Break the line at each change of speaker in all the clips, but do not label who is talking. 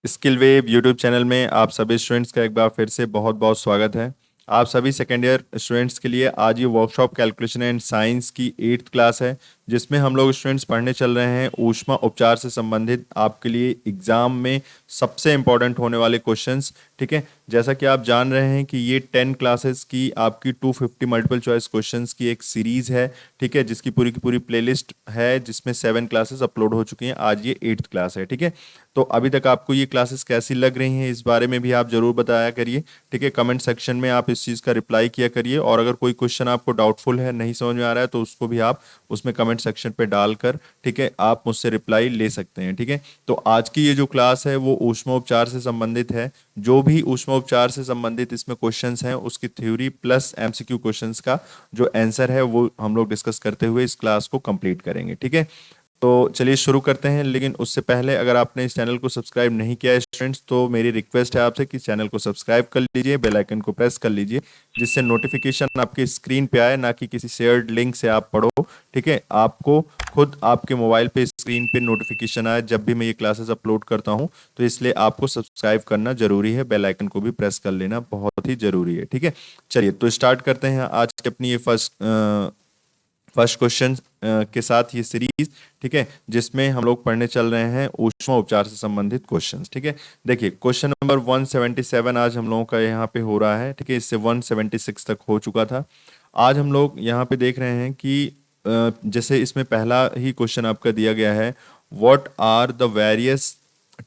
Skill web YouTube channel में आप सभी स्टूडेंट्स का एक बार फिर से बहुत बहुत स्वागत है। आप सभी सेकेंड ईयर स्टूडेंट्स के लिए आज ये वर्कशॉप कैलकुलेशन एंड साइंस की 8th क्लास है, जिसमें हम लोग स्टूडेंट्स पढ़ने चल रहे हैं ऊष्मा उपचार से संबंधित आपके लिए एग्जाम में सबसे इंपॉर्टेंट होने वाले क्वेश्चंस। ठीक है, जैसा कि आप जान रहे हैं कि ये 10 क्लासेस की आपकी 250 मल्टीपल चॉइस क्वेश्चंस की एक सीरीज है। ठीक है, जिसकी पूरी की पूरी प्लेलिस्ट है, जिसमें 7 क्लासेस अपलोड हो चुकी हैं। आज ये 8th क्लास है। ठीक है, तो अभी तक आपको ये क्लासेस कैसी लग रही हैं, इस बारे में भी आप जरूर बताया करिए। ठीक है, कमेंट सेक्शन में आप इस चीज़ का रिप्लाई किया करिए, और अगर कोई क्वेश्चन आपको डाउटफुल है, नहीं समझ में आ रहा है, तो उसको भी आप उसमें कमेंट सेक्शन पे डालकर, ठीक है, आप मुझसे रिप्लाई ले सकते हैं। ठीक है, तो आज की ये जो क्लास है वो ऊष्मोपचार से संबंधित है। जो भी ऊष्मोपचार से संबंधित इसमें क्वेश्चंस हैं, उसकी थ्योरी प्लस एमसीक्यू क्वेश्चंस का जो आंसर है वो हम लोग डिस्कस करते हुए इस क्लास को कंप्लीट करेंगे। ठीक है, तो चलिए शुरू करते हैं। लेकिन उससे पहले अगर आपने इस चैनल को सब्सक्राइब नहीं किया है स्टूडेंट्स, तो मेरी रिक्वेस्ट है आपसे कि चैनल को सब्सक्राइब कर लीजिए, बेल आइकन को प्रेस कर लीजिए, जिससे नोटिफिकेशन आपकी स्क्रीन पे आए, ना कि किसी शेयर्ड लिंक से आप पढ़ो। ठीक है, आपको खुद आपके मोबाइल पे स्क्रीन पे नोटिफिकेशन आए जब भी मैं ये क्लासेस अपलोड करता हूँ। तो इसलिए आपको सब्सक्राइब करना जरूरी है, बेल आइकन को भी प्रेस कर लेना बहुत ही जरूरी है। ठीक है, चलिए तो स्टार्ट करते हैं आज की अपनी ये फर्स्ट क्वेश्चन के साथ ये सीरीज। ठीक है, जिसमें हम लोग पढ़ने चल रहे हैं ऊष्मा उपचार से संबंधित क्वेश्चंस। ठीक है, देखिए क्वेश्चन नंबर 177 आज हम लोगों का यहाँ पे हो रहा है। ठीक है, इससे 176 तक हो चुका था। आज हम लोग यहाँ पे देख रहे हैं कि जैसे इसमें पहला ही क्वेश्चन आपका दिया गया है, what are the various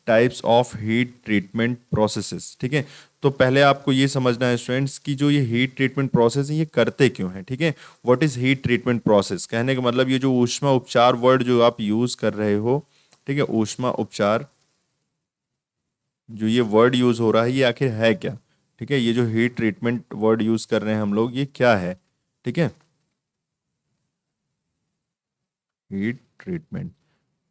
types of heat treatment processes. ठीक है, तो पहले आपको ये समझना है स्टूडेंट्स कि जो ये हीट ट्रीटमेंट प्रोसेस है ये करते क्यों है। ठीक है, what is heat treatment process, कहने का मतलब ये जो ऊष्मा उपचार वर्ड जो आप यूज कर रहे हो, ठीक है, ऊष्मा उपचार जो ये वर्ड यूज हो रहा है ये आखिर है क्या। ठीक है, ये जो हीट ट्रीटमेंट वर्ड यूज कर रहे हैं हम लोग, ये क्या है। ठीक है, हीट ट्रीटमेंट,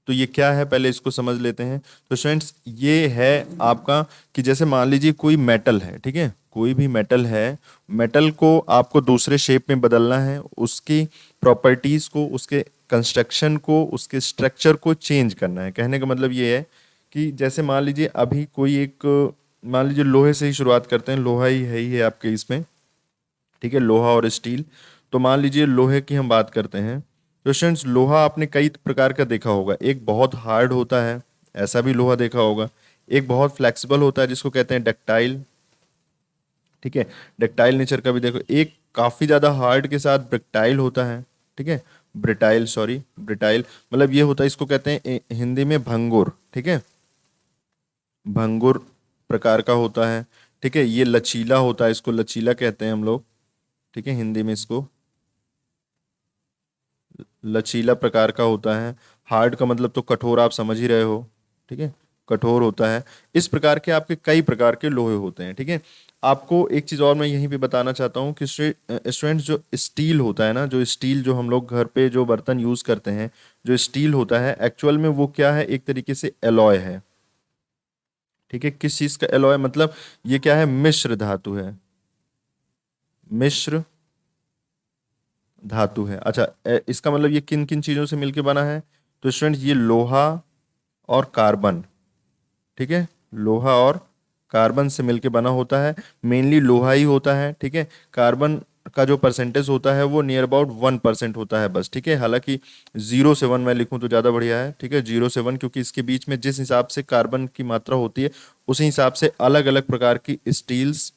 तो ये क्या है पहले इसको समझ लेते हैं। तो स्टूडेंट्स ये है आपका कि जैसे मान लीजिए कोई मेटल है। ठीक है, कोई भी मेटल है, मेटल को आपको दूसरे शेप में बदलना है, उसकी प्रॉपर्टीज को, उसके कंस्ट्रक्शन को, उसके स्ट्रक्चर को चेंज करना है। कहने का मतलब ये है कि जैसे मान लीजिए अभी कोई एक, मान लीजिए लोहे से ही शुरुआत करते हैं, लोहा ही है आपके इसमें। ठीक है, लोहा और स्टील। तो मान लीजिए लोहे की हम बात करते हैं, तो स्टूडेंट्स लोहा आपने कई प्रकार का देखा होगा। एक बहुत हार्ड होता है, ऐसा भी लोहा देखा होगा। एक बहुत फ्लेक्सिबल होता है जिसको कहते हैं डक्टाइल। ठीक है, डक्टाइल नेचर का भी देखो। एक काफ़ी ज़्यादा हार्ड के साथ ब्रिटाइल होता है। ठीक है, ब्रिटाइल, सॉरी ब्रिटाइल मतलब ये होता है, इसको कहते हैं हिंदी में भंगुर। ठीक है, भंगुर प्रकार का होता है। ठीक है, ये लचीला होता है, इसको लचीला कहते हैं हम लोग। ठीक है, हिंदी में इसको लचीला प्रकार का होता है। हार्ड का मतलब तो कठोर, आप समझ ही रहे हो। ठीक है, कठोर होता है। इस प्रकार के आपके कई प्रकार के लोहे होते हैं। ठीक है, आपको एक चीज़ और मैं यहीं पे बताना चाहता हूँ कि स्टूडेंट्स जो स्टील होता है ना, जो स्टील जो हम लोग घर पे जो बर्तन यूज़ करते हैं, जो स्टील होता है एक्चुअल में वो क्या है, एक तरीके से एलॉय है। ठीक है, किस चीज़ का एलॉय, मतलब ये क्या है, मिश्र धातु है। मिश्र धातु है। अच्छा, इसका मतलब ये किन किन चीज़ों से मिलके बना है। तो स्टूडेंट ये लोहा और कार्बन। ठीक है, लोहा और कार्बन से मिलके बना होता है। मेनली लोहा ही होता है। ठीक है, कार्बन का जो परसेंटेज होता है वो नियर अबाउट 1% होता है बस। ठीक है, हालांकि 0 से 1 मैं लिखूं तो ज़्यादा बढ़िया है। ठीक है, 0 से 1, क्योंकि इसके बीच में जिस हिसाब से कार्बन की मात्रा होती है उसी हिसाब से अलग अलग प्रकार की स्टील्स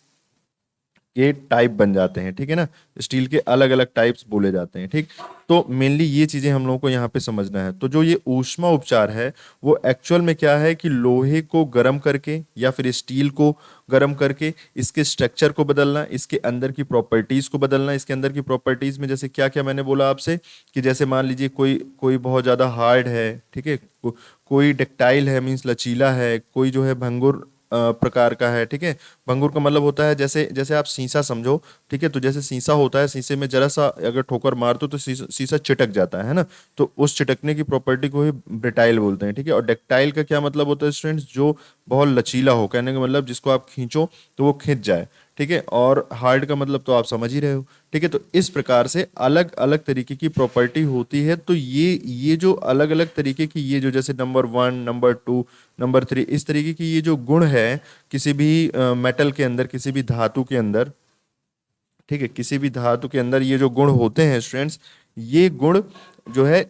के टाइप बन जाते हैं। ठीक है ना, स्टील के अलग अलग टाइप्स बोले जाते हैं। ठीक, तो मेनली ये चीजें हम लोगों को यहाँ पे समझना है। तो जो ये ऊष्मा उपचार है वो एक्चुअल में क्या है कि लोहे को गर्म करके या फिर स्टील को गर्म करके इसके स्ट्रक्चर को बदलना, इसके अंदर की प्रॉपर्टीज को बदलना। इसके अंदर की प्रॉपर्टीज में जैसे क्या क्या मैंने बोला आपसे कि जैसे मान लीजिए कोई कोई बहुत ज्यादा हार्ड है। ठीक है, कोई डक्टाइल है, मीन्स लचीला है। कोई जो है भंगुर प्रकार का है। ठीक है, भंगुर का मतलब होता है जैसे जैसे आप शीशा समझो। ठीक है, तो जैसे शीशा होता है, शीशे में जरा सा अगर ठोकर मार दो तो शीशा शीशा चिटक जाता है ना। तो उस चिटकने की प्रॉपर्टी को ही ब्रिटाइल बोलते हैं। ठीक है, और डक्टाइल का क्या मतलब होता है स्टूडेंट्स, जो बहुत लचीला हो, कहने का मतलब जिसको आप खींचो तो वो खिंच जाए, ठीक है। और हार्ड का मतलब तो आप समझ ही रहे हो, ठीक है। तो इस प्रकार से अलग अलग तरीके की प्रॉपर्टी होती है। तो ये जो अलग अलग तरीके की, ये जो जैसे नंबर 1, नंबर 2, नंबर 3, इस तरीके की ये जो गुण है किसी भी मेटल के अंदर, किसी भी धातु के अंदर, ठीक है, किसी भी धातु के अंदर ये जो गुण होते हैं स्टूडेंट्स, ये गुण जो है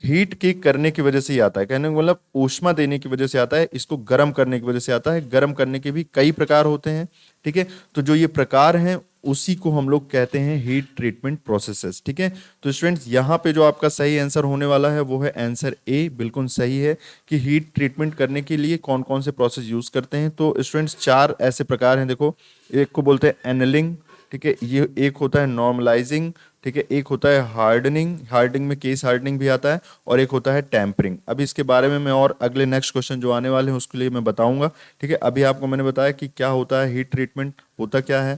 हीट के करने की वजह से ही आता है, कहने का मतलब ऊष्मा देने की वजह से आता है, इसको गर्म करने की वजह से आता है। गर्म करने के भी कई प्रकार होते हैं, ठीक है। तो जो ये प्रकार हैं उसी को हम लोग कहते हैं हीट ट्रीटमेंट प्रोसेसेस, ठीक है। तो स्टूडेंट्स यहाँ पे जो आपका सही आंसर होने वाला है वो है आंसर ए, बिल्कुल सही है कि हीट ट्रीटमेंट करने के लिए कौन कौन से प्रोसेस यूज करते हैं। तो स्टूडेंट्स 4 ऐसे प्रकार हैं, देखो। एक को बोलते हैं एनलिंग, ठीक है, ये एक होता है नॉर्मलाइजिंग, ठीक है, एक होता है हार्डनिंग, हार्डनिंग में केस हार्डनिंग भी आता है, और एक होता है टेम्परिंग। अभी इसके बारे में मैं और अगले नेक्स्ट क्वेश्चन जो आने वाले हैं उसके लिए मैं बताऊंगा, ठीक है। अभी आपको मैंने बताया कि क्या होता है हीट ट्रीटमेंट, होता क्या है,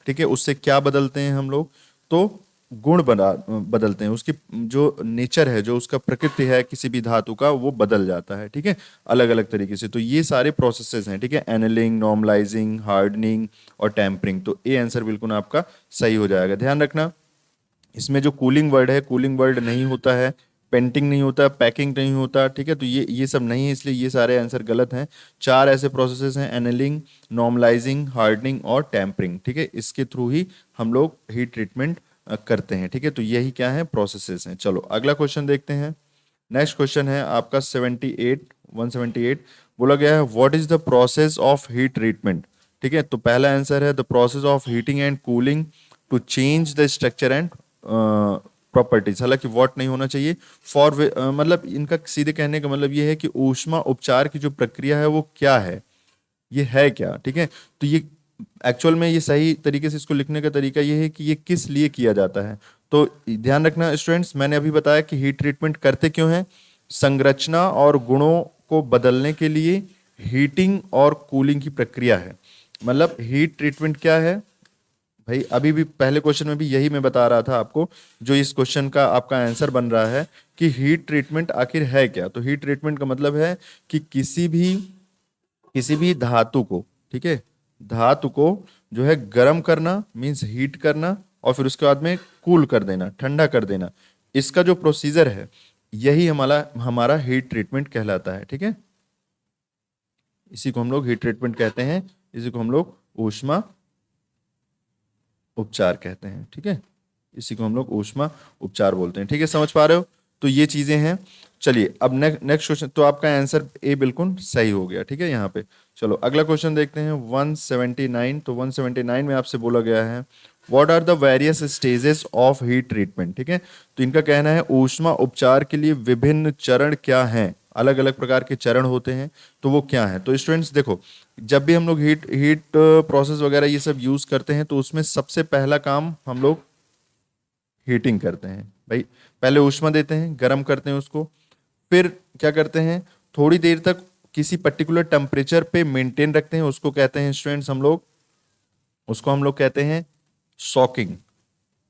ठीक है, उससे क्या बदलते हैं हम लोग। तो गुण बदलते हैं, उसकी जो नेचर है, जो उसका प्रकृति है किसी भी धातु का, वो बदल जाता है, ठीक है, अलग अलग तरीके से। तो ये सारे प्रोसेसेस हैं, ठीक है, एनलिंग, नॉर्मलाइजिंग, हार्डनिंग और टेम्परिंग। तो ए आंसर बिल्कुल आपका सही हो जाएगा। ध्यान रखना, इसमें जो कूलिंग वर्ड है, कूलिंग वर्ड नहीं होता है, पेंटिंग नहीं होता, पैकिंग नहीं होता, ठीक है। तो ये सब नहीं है, इसलिए ये सारे आंसर गलत हैं। 4 ऐसे प्रोसेसेस हैं, एनलिंग, नॉर्मलाइजिंग, हार्डनिंग और टेम्परिंग, ठीक है। इसके थ्रू ही हम लोग हीट ट्रीटमेंट करते हैं, ठीक है। तो यही क्या है, प्रोसेसेस हैं। चलो अगला क्वेश्चन देखते हैं। नेक्स्ट क्वेश्चन है आपका 178। बोला गया है what is the process of heat treatment, ठीक है। तो पहला आंसर है the process of heating and cooling to change the structure and properties. हालांकि व्हाट नहीं होना चाहिए, फॉर मतलब इनका सीधे कहने का मतलब ये है कि ऊष्मा उपचार की जो प्रक्रिया है वो क्या है, ये है क्या, ठीक है। तो ये एक्चुअल में ये सही तरीके से इसको लिखने का तरीका ये है कि ये किस लिए किया जाता है। तो ध्यान रखना स्टूडेंट्स, मैंने अभी बताया कि हीट ट्रीटमेंट करते क्यों हैं, संरचना और गुणों को बदलने के लिए हीटिंग और कूलिंग की प्रक्रिया है। मतलब हीट ट्रीटमेंट क्या है भाई, अभी भी पहले क्वेश्चन में भी यही मैं बता रहा था आपको, जो इस क्वेश्चन का आपका आंसर बन रहा है कि हीट ट्रीटमेंट आखिर है क्या। तो हीट ट्रीटमेंट का मतलब है कि किसी भी धातु को, ठीक है, धातु को जो है गर्म करना, मीन्स हीट करना, और फिर उसके बाद में कूल कर देना, ठंडा कर देना, इसका जो प्रोसीजर है यही हमारा हमारा हीट ट्रीटमेंट कहलाता है, ठीक है। इसी को हम लोग हीट ट्रीटमेंट कहते हैं, इसी को हम लोग ऊष्मा उपचार कहते हैं, ठीक है। इसी को हम लोग ऊष्मा उपचार बोलते हैं, ठीक है, समझ पा रहे हो। तो ये चीजें हैं। चलिए अब नेक्स्ट क्वेश्चन, तो आपका आंसर ए बिल्कुल सही हो गया, ठीक है यहाँ पे। चलो अगला क्वेश्चन देखते हैं 179। तो 179 में आपसे बोला गया है what are the various stages of heat treatment, ठीक है। तो इनका कहना है ऊष्मा उपचार के लिए विभिन्न चरण क्या हैं, अलग अलग प्रकार के चरण होते हैं, तो वो क्या है। तो स्टूडेंट्स देखो, जब भी हम लोग हीट हीट प्रोसेस वगैरह ये सब यूज करते हैं तो उसमें सबसे पहला काम हम लोग हीटिंग करते हैं भाई। पहले ऊष्मा देते हैं, गर्म करते हैं उसको, फिर क्या करते हैं, थोड़ी देर तक किसी पर्टिकुलर टेम्परेचर पे मेंटेन रखते हैं, उसको कहते हैं स्टूडेंट्स हम लोग, उसको हम लोग कहते हैं सॉकिंग,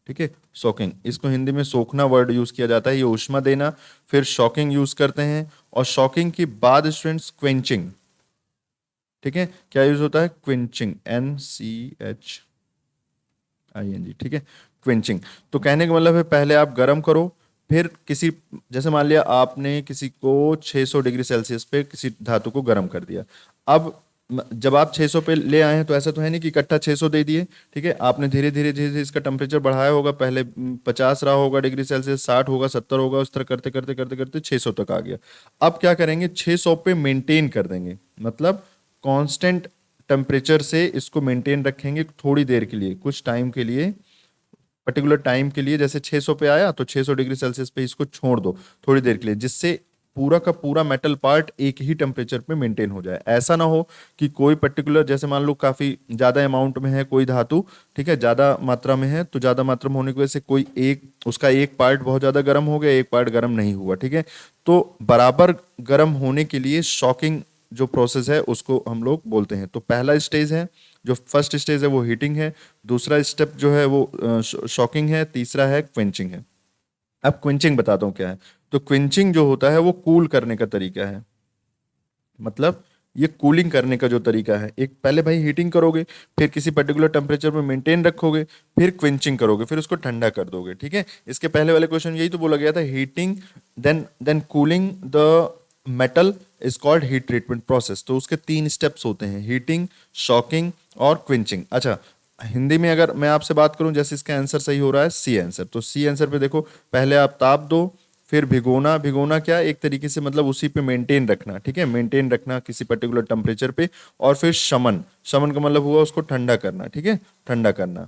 ठीक है, सॉकिंग। इसको हिंदी में सोखना वर्ड यूज किया जाता है, ये ऊष्मा देना, फिर शॉकिंग यूज करते हैं, और शॉकिंग के बाद स्टूडेंट्स क्वेंचिंग, ठीक है। क्या यूज होता है, क्विंचिंग, NCHING, ठीक है, क्विंचिंग। तो कहने का मतलब है पहले आप गर्म करो, फिर किसी, जैसे मान लिया आपने किसी को 600 डिग्री सेल्सियस पे किसी धातु को गर्म कर दिया। अब जब आप 600 पे ले आए हैं तो ऐसा तो है नहीं कि इकट्ठा 600 दे दिए, ठीक है। आपने धीरे धीरे धीरे धीरे इसका टेम्परेचर बढ़ाया होगा, पहले 50 रहा होगा डिग्री सेल्सियस, 60 होगा, 70 होगा, उस तरह करते करते करते करते 600 तक आ गया। अब क्या करेंगे, 600 पे मेंटेन कर देंगे, मतलब कांस्टेंट टेम्परेचर से इसको मेंटेन रखेंगे थोड़ी देर के लिए, कुछ टाइम के लिए, पर्टिकुलर टाइम के लिए। जैसे 600 पे आया तो 600 डिग्री सेल्सियस पे इसको छोड़ दो थोड़ी देर के लिए, जिससे पूरा का पूरा मेटल पार्ट एक ही टेम्परेचर पे मेंटेन हो जाए। ऐसा ना हो कि कोई पर्टिकुलर, जैसे मान लो काफी ज्यादा अमाउंट में है कोई धातु, ठीक है, ज्यादा मात्रा में है, तो ज्यादा मात्रा में होने की वजह से कोई एक, उसका एक पार्ट बहुत ज्यादा गर्म हो गया, एक पार्ट गर्म नहीं हुआ, ठीक है। तो बराबर गर्म होने के लिए शॉकिंग जो प्रोसेस है उसको हम लोग बोलते हैं। तो पहला स्टेज है, जो फर्स्ट स्टेज है वो हीटिंग है, दूसरा स्टेप जो है वो शॉकिंग है, तीसरा है क्वेंचिंग है। अब क्विंचिंग बताता हूँ क्या है। तो क्विंचिंग जो होता है वो कूल करने का तरीका है, मतलब ये कूलिंग करने का जो तरीका है, एक पहले भाई हीटिंग करोगे, फिर किसी पर्टिकुलर टेम्परेचर पे मेंटेन रखोगे, फिर क्विंचिंग करोगे, फिर उसको ठंडा कर दोगे। ठीक है, इसके पहले वाले क्वेश्चन यही तो बोला गया था, heating then cooling the metal is called heat treatment process. तो उसके 3 स्टेप्स होते हैं, हीटिंग, शॉकिंग और क्विंचिंग। अच्छा, हिंदी में अगर मैं आपसे बात करूं, जैसे इसका आंसर सही हो रहा है सी आंसर, तो सी आंसर पे देखो, पहले आप ताप दो, फिर भिगोना, भिगोना क्या एक तरीके से मतलब उसी पे मेंटेन रखना, ठीक है, मेंटेन रखना किसी पर्टिकुलर टेम्परेचर पे, और फिर शमन, शमन का मतलब हुआ उसको ठंडा करना, ठीक है, ठंडा करना।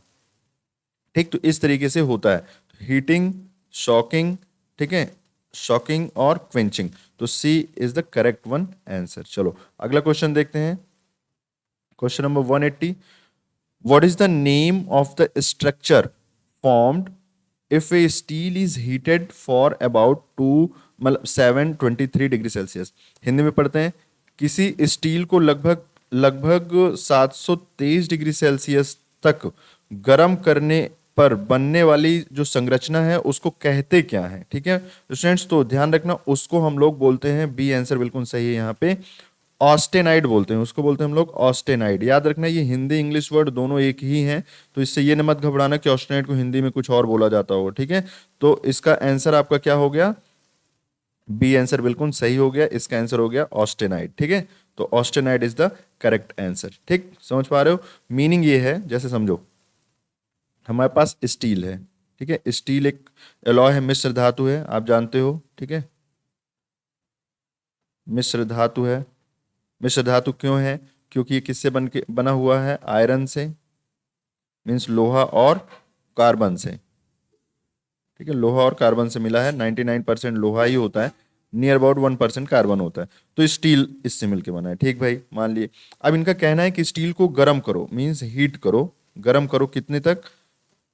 ठीक, तो इस तरीके से होता है हीटिंग, शॉकिंग, ठीक है, शॉकिंग और क्वेंचिंग। तो C is the correct one answer. चलो अगला क्वेश्चन देखते हैं, question number 180। What is the name of the structure formed if a steel is heated for about 723 degree Celsius. Hindi में पढ़ते हैं, किसी स्टील को लगभग लगभग 723 डिग्री सेल्सियस तक गर्म करने पर बनने वाली जो संरचना है उसको कहते क्या है। ठीक है स्टूडेंट्स, तो ध्यान रखना, उसको हम लोग बोलते हैं, बी आंसर बिल्कुल सही है यहाँ पे, ऑस्टेनाइड बोलते हैं उसको, बोलते हैं हम लोग ऑस्टेनाइड। याद रखना ये हिंदी इंग्लिश वर्ड दोनों एक ही हैं, तो इससे ये न मत घबराना कि ऑस्टेनाइड को हिंदी में कुछ और बोला जाता होगा। ठीक है, तो इसका आंसर आपका क्या हो गया, बी आंसर बिल्कुल सही हो गया, इसका आंसर हो गया ऑस्टेनाइड। ठीक है, तो ऑस्टेनाइड इज द करेक्ट आंसर। ठीक, समझ पा रहे हो, मीनिंग ये है, जैसे समझो हमारे पास स्टील है, ठीक है, स्टील एक एलॉय है, मिश्र धातु है, आप जानते हो, ठीक है, मिश्र धातु है। मिश्र धातु क्यों है, क्योंकि ये किससे बना हुआ है, आयरन से, मीन्स लोहा और कार्बन से। ठीक है, लोहा और कार्बन से मिला है, 99% लोहा ही होता है, नियर अबाउट 1% कार्बन होता है, तो स्टील इससे मिलके बना है। ठीक भाई, मान लिए। अब इनका कहना है कि स्टील को गर्म करो, मीन्स हीट करो, गर्म करो कितने तक,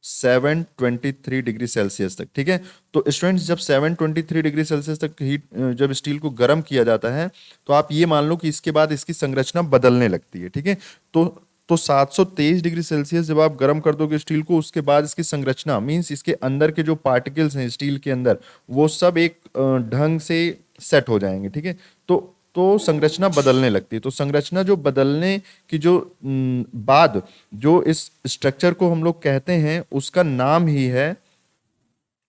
723 डिग्री सेल्सियस तक। ठीक है, तो स्टूडेंट्स जब 723 डिग्री सेल्सियस तक हीट, जब स्टील को गर्म किया जाता है, तो आप ये मान लो कि इसके बाद इसकी संरचना बदलने लगती है। ठीक है, तो 723 डिग्री सेल्सियस जब आप गर्म कर दोगे स्टील को, उसके बाद इसकी संरचना, मींस इसके अंदर के जो पार्टिकल्स हैं स्टील के अंदर, वो सब एक ढंग से सेट हो जाएंगे। ठीक है, तो संरचना बदलने लगती है, तो संरचना जो बदलने की जो बाद जो इस स्ट्रक्चर को हम लोग कहते हैं, उसका नाम ही है,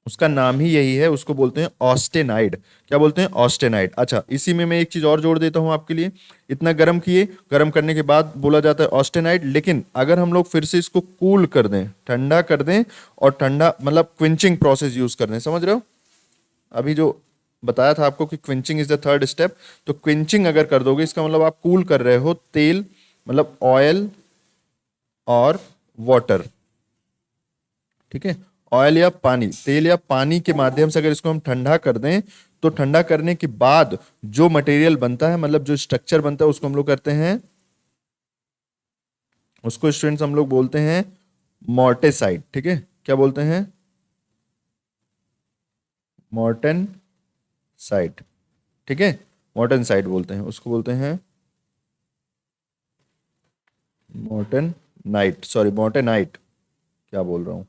उसका नाम ही यही है, उसको बोलते हैं ऑस्टेनाइड। क्या बोलते हैं, ऑस्टेनाइड। अच्छा, इसी में मैं एक चीज और जोड़ देता हूं आपके लिए, इतना गर्म किए, गर्म करने के बाद बोला जाता है ऑस्टेनाइड, लेकिन अगर हम लोग फिर से इसको कूल कर दें, ठंडा कर दें, और ठंडा मतलब क्विंचिंग प्रोसेस यूज कर दें, समझ रहे हो, अभी जो बताया था आपको कि quenching is the third step, तो क्विंचिंग अगर कर दोगे, इसका मतलब आप कूल कर रहे हो तेल, मतलब ऑयल और वाटर। ठीक है, ऑयल या पानी, तेल या पानी के माध्यम से अगर इसको हम ठंडा कर दें, तो ठंडा करने के बाद जो मटेरियल बनता है, मतलब जो स्ट्रक्चर बनता है, उसको हम लोग करते हैं, उसको स्टूडेंट्स हम लोग बोलते हैं मोर्टेसाइट। ठीक है, क्या बोलते हैं, मोर्टेन साइट। ठीक है, मोर्टेन साइट बोलते हैं उसको, बोलते हैं मोर्टेन नाइट, सॉरी मोर्टेनाइट, क्या बोल रहा हूं,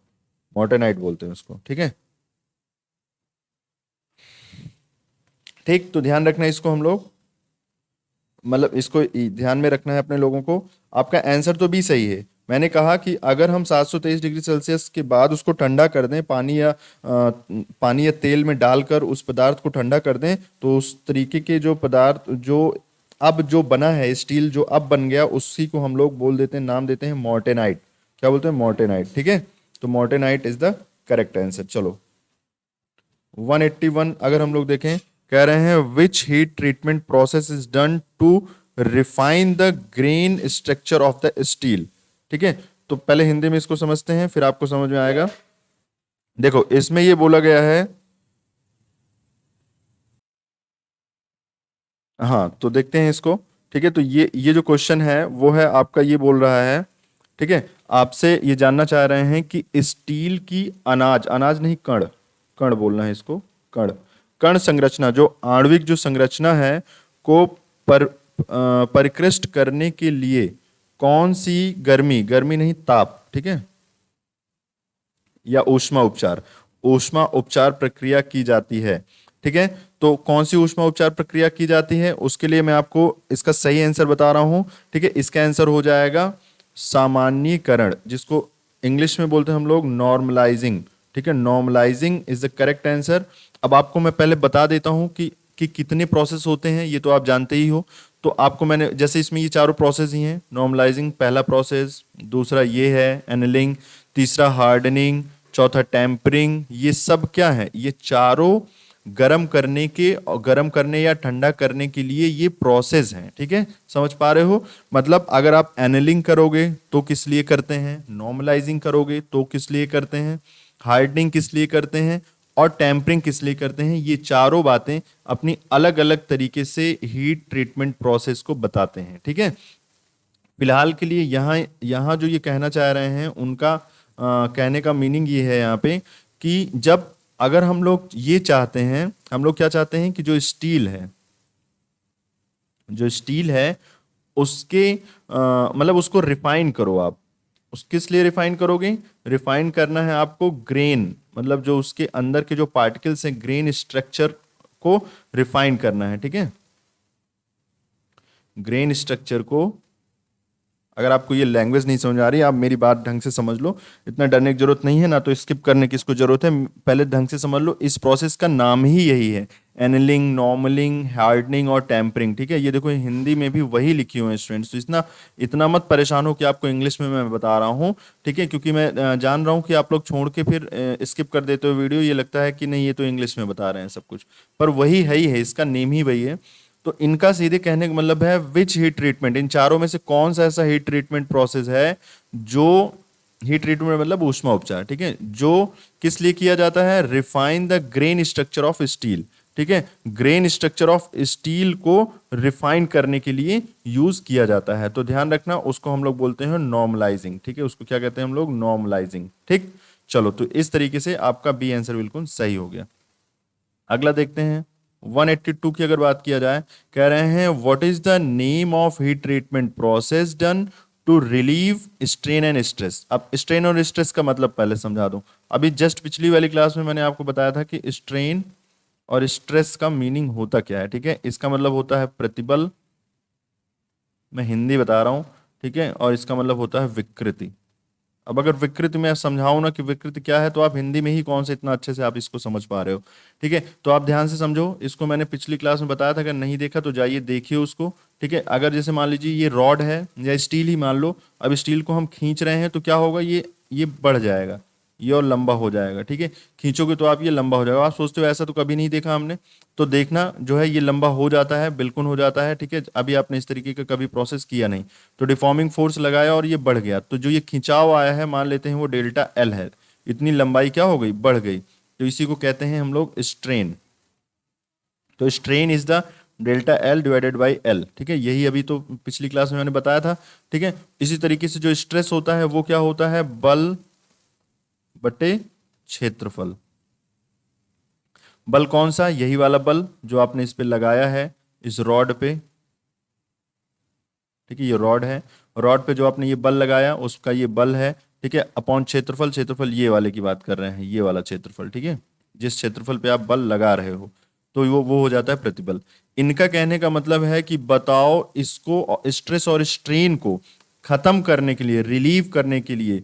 मोर्टेनाइट बोलते हैं उसको। ठीक है, ठीक, तो ध्यान रखना इसको हम लोग, मतलब इसको ध्यान में रखना है अपने लोगों को। आपका आंसर तो भी सही है, मैंने कहा कि अगर हम 723 डिग्री सेल्सियस के बाद उसको ठंडा कर दें, पानी या तेल में डालकर उस पदार्थ को ठंडा कर दें, तो उस तरीके के जो पदार्थ जो अब जो बना है स्टील, जो अब बन गया, उसी को हम लोग बोल देते हैं, नाम देते हैं मोर्टेनाइट। क्या बोलते हैं, मोर्टेनाइट। ठीक है, तो martensite is the correct answer. चलो 181 अगर हम लोग देखें, कह रहे हैं which heat treatment process is done to refine the grain structure of the steel. ठीक है, तो पहले हिंदी में इसको समझते हैं, फिर आपको समझ में आएगा। देखो इसमें ये बोला गया है, हाँ तो देखते हैं इसको। ठीक है, तो ये जो क्वेश्चन है वो है आपका, ये बोल रहा है, ठीक है, आपसे ये जानना चाह रहे हैं कि स्टील की अनाज, अनाज नहीं कण, कण बोलना है इसको, कण, कण संरचना, जो आणविक जो संरचना है को परिकृष्ट करने के लिए कौन सी गर्मी, गर्मी नहीं ताप, ठीक है, या ऊष्मा उपचार, ऊष्मा उपचार प्रक्रिया की जाती है। ठीक है, तो कौन सी ऊष्मा उपचार प्रक्रिया की जाती है, उसके लिए मैं आपको इसका सही आंसर बता रहा हूँ। ठीक है, इसका आंसर हो जाएगा सामान्यीकरण, जिसको इंग्लिश में बोलते हैं हम लोग नॉर्मलाइजिंग। ठीक है, normalising is the correct answer. अब आपको मैं पहले बता देता हूँ कि कितने प्रोसेस होते हैं, ये तो आप जानते ही हो। तो आपको मैंने जैसे इसमें ये चारों प्रोसेस ही हैं, नॉर्मलाइजिंग पहला प्रोसेस, दूसरा ये है एनलिंग, तीसरा हार्डनिंग, चौथा टेम्परिंग। ये सब क्या है, ये चारों गर्म करने के और गर्म करने या ठंडा करने के लिए ये प्रोसेस हैं। ठीक है, समझ पा रहे हो? मतलब अगर आप एनलिंग करोगे तो किस लिए करते हैं, नॉर्मलाइजिंग करोगे तो किस लिए करते हैं, हार्डनिंग किस लिए करते हैं और टेम्परिंग किस लिए करते हैं, ये चारों बातें अपनी अलग अलग तरीके से हीट ट्रीटमेंट प्रोसेस को बताते हैं। ठीक है, फिलहाल के लिए यहाँ यहाँ जो ये कहना चाह रहे हैं उनका कहने का मीनिंग ये है यहाँ पे कि जब अगर हम लोग ये चाहते हैं, हम लोग क्या चाहते हैं कि जो स्टील है, जो स्टील है उसके मतलब उसको रिफाइन करो आप। उस किस लिए रिफाइन करोगे, रिफाइन करना है आपको ग्रेन, मतलब जो उसके अंदर के जो पार्टिकल्स हैं, ग्रेन स्ट्रक्चर को रिफाइन करना है। ठीक है, ग्रेन स्ट्रक्चर को, अगर आपको ये लैंग्वेज नहीं समझ आ रही, आप मेरी बात ढंग से समझ लो, इतना डरने की जरूरत नहीं है ना, तो स्किप करने की इसको जरूरत है, पहले ढंग से समझ लो। इस प्रोसेस का नाम ही यही है, एनलिंग, नॉर्मलिंग, हार्डनिंग और टेम्परिंग। ठीक है, ये देखो हिंदी में भी वही लिखी हुई है स्टूडेंट्स, तो इतना इतना मत परेशान हो कि आपको इंग्लिश में मैं बता रहा हूँ। ठीक है, क्योंकि मैं जान रहा हूँ कि आप लोग छोड़ के फिर स्किप कर देते हो वीडियो, ये लगता है कि नहीं ये तो इंग्लिश में बता रहे हैं सब कुछ, पर वही है ही है, इसका नेम ही वही है। तो इनका सीधे कहने का मतलब है विच हीट ट्रीटमेंट, इन चारों में से कौन सा ऐसा हीट ट्रीटमेंट प्रोसेस है जो, हीट ट्रीटमेंट मतलब ऊष्मा उपचार, ठीक है, जो किस लिए किया जाता है, refine the grain structure of steel. ठीक है, ग्रेन स्ट्रक्चर ऑफ स्टील को रिफाइन करने के लिए यूज किया जाता है। तो ध्यान रखना, उसको हम लोग बोलते हैं नॉर्मलाइजिंग। ठीक है, उसको क्या कहते हैं हम लोग, नॉर्मलाइजिंग। ठीक, चलो, तो इस तरीके से आपका बी आंसर बिल्कुल सही हो गया। अगला देखते हैं 182 की अगर बात किया जाए, कह रहे हैं what is the name of heat treatment process done to relieve strain and stress. अब स्ट्रेन और स्ट्रेस का मतलब पहले समझा दूं। अभी जस्ट पिछली वाली क्लास में मैंने आपको बताया था कि स्ट्रेन और स्ट्रेस का मीनिंग होता क्या है। ठीक है, इसका मतलब होता है प्रतिबल, मैं हिंदी बता रहा हूं। ठीक है, और इसका मतलब होता है विकृति। अब अगर विकृति में समझाऊं ना कि विकृति क्या है, तो आप हिंदी में ही कौन से इतना अच्छे से आप इसको समझ पा रहे हो। ठीक है, तो आप ध्यान से समझो, इसको मैंने पिछली क्लास में बताया था, अगर नहीं देखा तो जाइए देखिए उसको। ठीक है, अगर जैसे मान लीजिए ये रॉड है या स्टील ही मान लो, अब स्टील को हम खींच रहे हैं तो क्या होगा, ये बढ़ जाएगा, ये और लंबा हो जाएगा। ठीक है, खींचोगे तो आप ये लंबा हो जाएगा। आप सोचते हो ऐसा तो कभी नहीं देखा हमने, तो देखना जो है ये लंबा हो जाता है, बिल्कुल हो जाता है। ठीक है, अभी आपने इस तरीके का कभी प्रोसेस किया नहीं, तो डिफॉर्मिंग फोर्स लगाया और ये बढ़ गया, तो जो ये खिंचाव आया है मान लेते हैं वो डेल्टा एल है, इतनी लंबाई क्या हो गई, बढ़ गई, तो इसी को कहते हैं हम लोग स्ट्रेन। तो strain is the delta L divided by L. ठीक है, यही अभी तो पिछली क्लास में मैंने बताया था। ठीक है, इसी तरीके से जो स्ट्रेस होता है वो क्या होता है, बल बटे क्षेत्रफल। बल कौन सा, यही वाला बल जो आपने इस पे लगाया है, इस रॉड पे। ठीक है, ये रॉड है, रॉड पे जो आपने ये बल लगाया उसका ये बल है। ठीक है, अपॉन क्षेत्रफल, क्षेत्रफल ये वाले की बात कर रहे हैं, ये वाला क्षेत्रफल। ठीक है, जिस क्षेत्रफल पे आप बल लगा रहे हो, तो वो हो जाता है प्रतिबल। इनका कहने का मतलब है कि बताओ इसको, स्ट्रेस और स्ट्रेन को खत्म करने के लिए, रिलीव करने के लिए,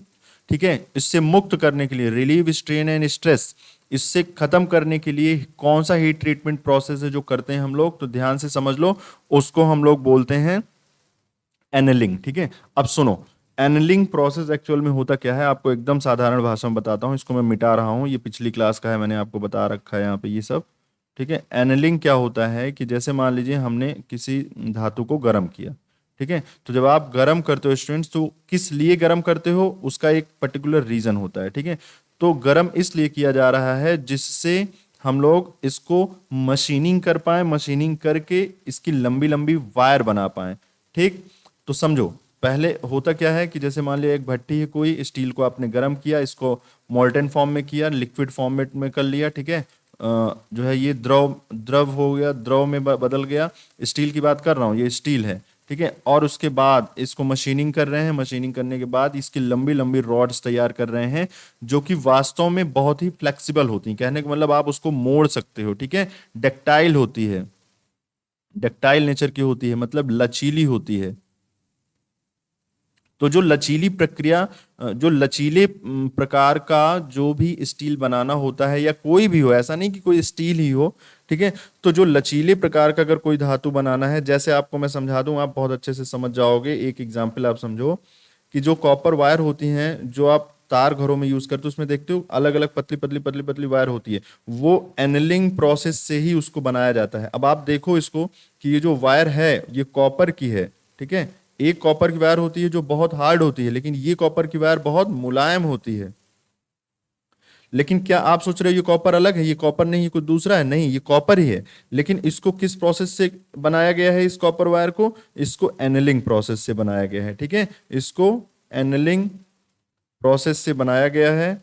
ठीक है, इससे मुक्त करने के लिए, रिलीव स्ट्रेन एंड स्ट्रेस, इससे खत्म करने के लिए कौन सा हीट ट्रीटमेंट प्रोसेस है जो करते हैं हम लोग, तो ध्यान से समझ लो, उसको हम लोग बोलते हैं एनलिंग। ठीक है, अब सुनो, एनलिंग प्रोसेस एक्चुअल में होता क्या है, आपको एकदम साधारण भाषा में बताता हूँ। इसको मैं मिटा रहा हूँ, ये पिछली क्लास का है, मैंने आपको बता रखा है यहाँ पे ये सब। ठीक है, एनलिंग क्या होता है कि जैसे मान लीजिए हमने किसी धातु को गर्म किया। ठीक है, तो जब आप गर्म करते हो स्टूडेंट्स, तो किस लिए गर्म करते हो, उसका एक पर्टिकुलर रीजन होता है। ठीक है, तो गर्म इसलिए किया जा रहा है जिससे हम लोग इसको मशीनिंग कर पाए, मशीनिंग करके इसकी लंबी लंबी वायर बना पाए। ठीक, तो समझो, पहले होता क्या है कि जैसे मान लिया एक भट्टी है कोई, स्टील को आपने गर्म किया, इसको मोल्टन फॉर्म में किया, लिक्विड फॉर्म में कर लिया। ठीक है, जो है ये द्रव द्रव हो गया, द्रव में बदल गया। स्टील की बात कर रहा हूँ, ये स्टील है। ठीक है, और उसके बाद इसको मशीनिंग कर रहे हैं, मशीनिंग करने के बाद इसकी लंबी लंबी रॉड्स तैयार कर रहे हैं जो कि वास्तव में बहुत ही फ्लेक्सिबल होती हैं। कहने का मतलब आप उसको मोड़ सकते हो, ठीक है, डक्टाइल होती है, डक्टाइल नेचर की होती है, मतलब लचीली होती है। तो जो लचीली प्रक्रिया जो लचीले प्रकार का जो भी स्टील बनाना होता है, या कोई भी हो, ऐसा नहीं कि कोई स्टील ही हो, ठीक है, तो जो लचीले प्रकार का अगर कोई धातु बनाना है, जैसे आपको मैं समझा दूं, आप बहुत अच्छे से समझ जाओगे। एक एग्जांपल आप समझो कि जो कॉपर वायर होती हैं, जो आप तार घरों में यूज करते हो, उसमें देखते हो अलग अलग पतली पतली पतली पतली वायर होती है, वो एनलिंग प्रोसेस से ही उसको बनाया जाता है। अब आप देखो इसको कि ये जो वायर है ये कॉपर की है, ठीक है, एक कॉपर की वायर होती है जो बहुत हार्ड होती है, लेकिन ये कॉपर की वायर बहुत मुलायम होती है। लेकिन क्या आप सोच रहे हो ये कॉपर अलग है? ये कॉपर नहीं, ये कुछ दूसरा है? नहीं, ये कॉपर ही है। लेकिन इसको किस प्रोसेस से बनाया गया है? इस कॉपर वायर को, इसको एनलिंग प्रोसेस से बनाया गया है, ठीक है, इसको एनलिंग प्रोसेस से बनाया गया है।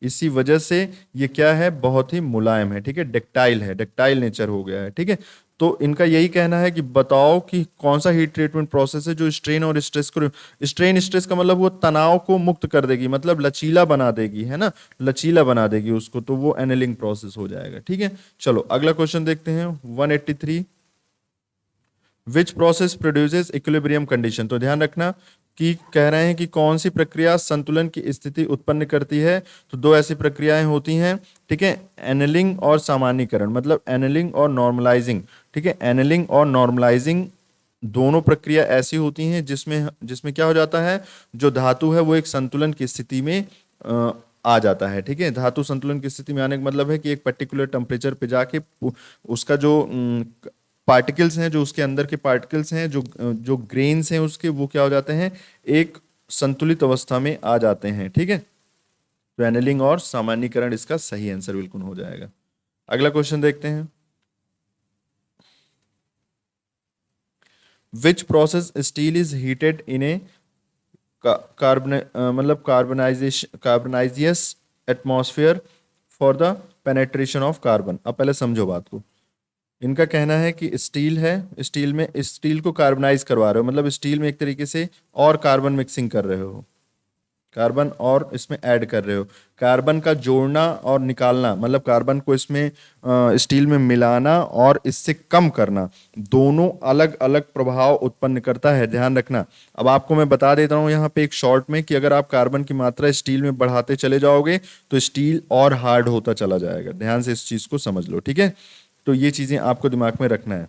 इसी वजह से ये क्या है, बहुत ही मुलायम है, ठीक है, डक्टाइल है, डक्टाइल नेचर हो गया है, ठीक है। तो इनका यही कहना है कि बताओ कि कौन सा हीट ट्रीटमेंट प्रोसेस है जो स्ट्रेन और स्ट्रेस को, स्ट्रेन स्ट्रेस का मतलब वो तनाव को मुक्त कर देगी, मतलब लचीला बना देगी, है ना, लचीला बना देगी उसको, तो वो एनेलिंग प्रोसेस हो जाएगा, ठीक है। चलो अगला क्वेश्चन देखते हैं, 183। Which process produces equilibrium condition. तो ध्यान रखना कि कह रहे हैं कि कौन सी प्रक्रिया संतुलन की स्थिति उत्पन्न करती है। तो दो ऐसी प्रक्रियाएं होती हैं, ठीक है, एनलिंग और सामान्यीकरण, मतलब एनलिंग और नॉर्मलाइजिंग, ठीक है, एनलिंग और नॉर्मलाइजिंग दोनों प्रक्रिया ऐसी होती हैं जिसमें जिसमें क्या हो जाता है, जो धातु है वो एक संतुलन की स्थिति में आ जाता है, ठीक है। धातु संतुलन की स्थिति में आने का मतलब है कि एक पर्टिकुलर टेम्परेचर पे जाके उसका जो पार्टिकल्स हैं, जो उसके अंदर के पार्टिकल्स हैं, जो जो ग्रेन्स हैं उसके, वो क्या हो जाते हैं, एक संतुलित अवस्था में आ जाते हैं, ठीक है। तो एनेलिंग और सामान्यीकरण इसका सही आंसर बिल्कुल हो जाएगा। अगला क्वेश्चन देखते हैं, which process steel is heated in a carbon मतलब carbonaceous atmosphere for the penetration of carbon. अब पहले समझो बात को। इनका कहना है कि स्टील है, स्टील में स्टील को कार्बनाइज करवा रहे हो, मतलब स्टील में एक तरीके से और कार्बन मिक्सिंग कर रहे हो, कार्बन और इसमें ऐड कर रहे हो। कार्बन का जोड़ना और निकालना, मतलब कार्बन को इसमें स्टील में मिलाना और इससे कम करना, दोनों अलग अलग प्रभाव उत्पन्न करता है, ध्यान रखना। अब आपको मैं बता देता हूँ यहाँ पे एक शॉर्ट में कि अगर आप कार्बन की मात्रा स्टील में बढ़ाते चले जाओगे तो स्टील और हार्ड होता चला जाएगा। ध्यान से इस चीज़ को समझ लो, ठीक है। तो ये चीज़ें आपको दिमाग में रखना है।